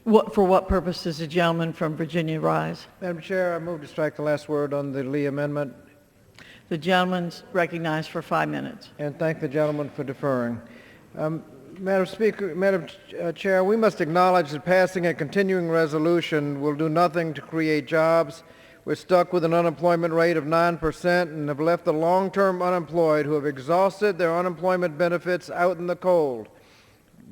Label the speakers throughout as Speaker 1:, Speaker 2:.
Speaker 1: For what purpose does the gentleman from Virginia rise?
Speaker 2: Madam Chair, I move to strike the last word on the Lee amendment
Speaker 1: The gentleman's recognized for 5 minutes.
Speaker 2: and thank the gentleman for deferring. Madam Chair, we must acknowledge that passing a continuing resolution will do nothing to create jobs. We're stuck with an unemployment rate of 9% and have left the long-term unemployed who have exhausted their unemployment benefits out in the cold.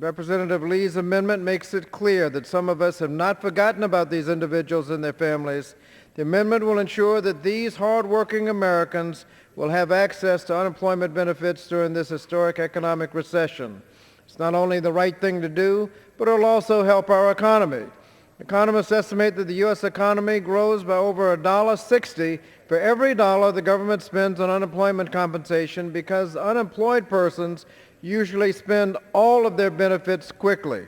Speaker 2: Representative Lee's amendment makes it clear that some of us have not forgotten about these individuals and their families. The amendment will ensure that these hard-working Americans will have access to unemployment benefits during this historic economic recession. It's not only the right thing to do, but it will also help our economy. Economists estimate that the U.S. economy grows by over $1.60 for every dollar the government spends on unemployment compensation, because unemployed persons usually spend all of their benefits quickly.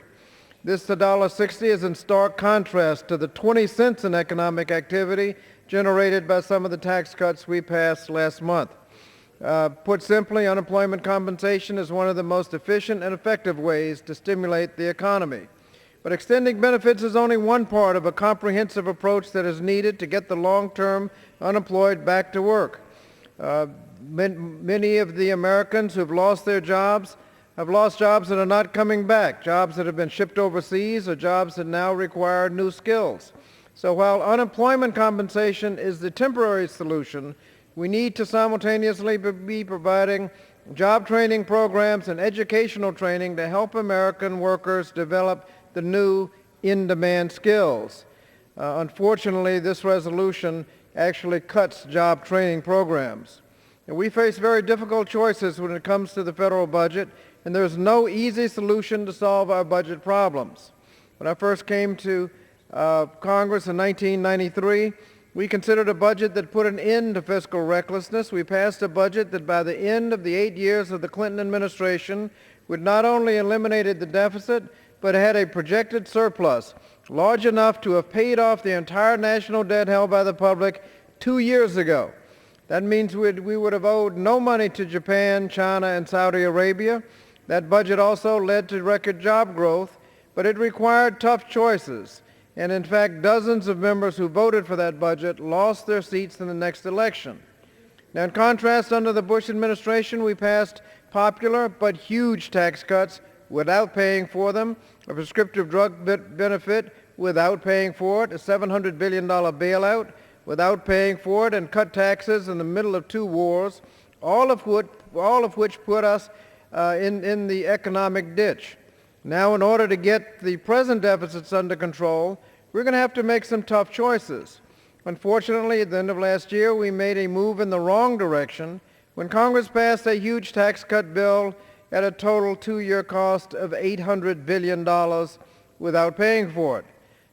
Speaker 2: This $1.60 is in stark contrast to the 20 cents in economic activity generated by some of the tax cuts we passed last month. Put simply, unemployment compensation is one of the most efficient and effective ways to stimulate the economy. But extending benefits is only one part of a comprehensive approach that is needed to get the long-term unemployed back to work. Many of the Americans who have lost their jobs have lost jobs that are not coming back, jobs that have been shipped overseas or jobs that now require new skills. So while unemployment compensation is the temporary solution, we need to simultaneously be providing job training programs and educational training to help American workers develop the new in-demand skills. Unfortunately, this resolution actually cuts job training programs. And we face very difficult choices when it comes to the federal budget, and there's no easy solution to solve our budget problems. When I first came to Congress in 1993, we considered a budget that put an end to fiscal recklessness. We passed a budget that by the end of the 8 years of the Clinton administration would not only eliminated the deficit, but had a projected surplus large enough to have paid off the entire national debt held by the public 2 years ago. That means we would have owed no money to Japan, China, and Saudi Arabia. That budget also led to record job growth, but it required tough choices. And in fact, dozens of members who voted for that budget lost their seats in the next election. Now, in contrast, under the Bush administration, we passed popular but huge tax cuts without paying for them, a prescriptive drug benefit without paying for it, a $700 billion bailout without paying for it, and cut taxes in the middle of 2 wars, all of which put us in the economic ditch. Now, in order to get the present deficits under control, we're going to have to make some tough choices. Unfortunately, at the end of last year, we made a move in the wrong direction when Congress passed a huge tax cut bill at a total 2-year cost of $800 billion without paying for it.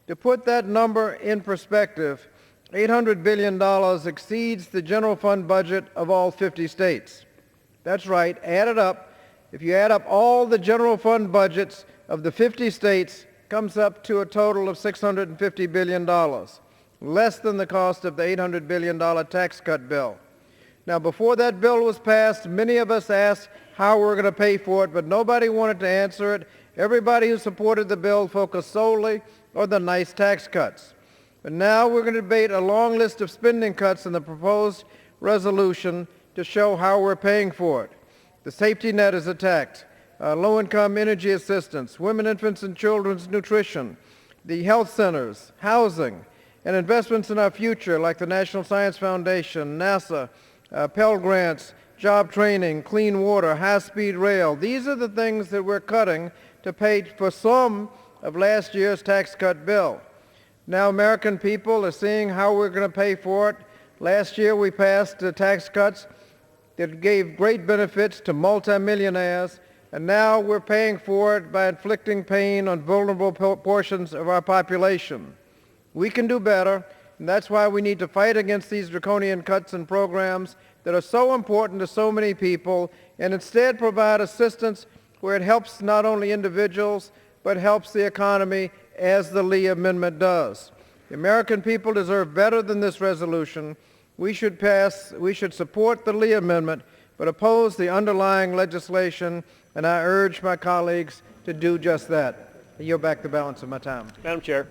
Speaker 2: To put that number in perspective, $800 billion exceeds the general fund budget of all 50 states. That's right, add it up. If you add up all the general fund budgets of the 50 states, it comes up to a total of $650 billion, less than the cost of the $800 billion tax cut bill. Now, before that bill was passed, many of us asked how we're going to pay for it, but nobody wanted to answer it. Everybody who supported the bill focused solely on the nice tax cuts. But now we're going to debate a long list of spending cuts in the proposed resolution to show how we're paying for it. The safety net is attacked, low-income energy assistance, women, infants, and children's nutrition, the health centers, housing, and investments in our future like the National Science Foundation, NASA, Pell Grants, job training, clean water, high-speed rail. These are the things that we're cutting to pay for some of last year's tax cut bill. Now American people are seeing how we're going to pay for it. Last year we passed tax cuts that gave great benefits to multimillionaires, and now we're paying for it by inflicting pain on vulnerable portions of our population. We can do better, and that's why we need to fight against these draconian cuts and programs that are so important to so many people, and instead provide assistance where it helps not only individuals, but helps the economy, as the Lee Amendment does. The American people deserve better than this resolution. We should support the Lee Amendment, but oppose the underlying legislation, and I urge my colleagues to do just that. I yield back the balance of my time.
Speaker 3: Madam Chair.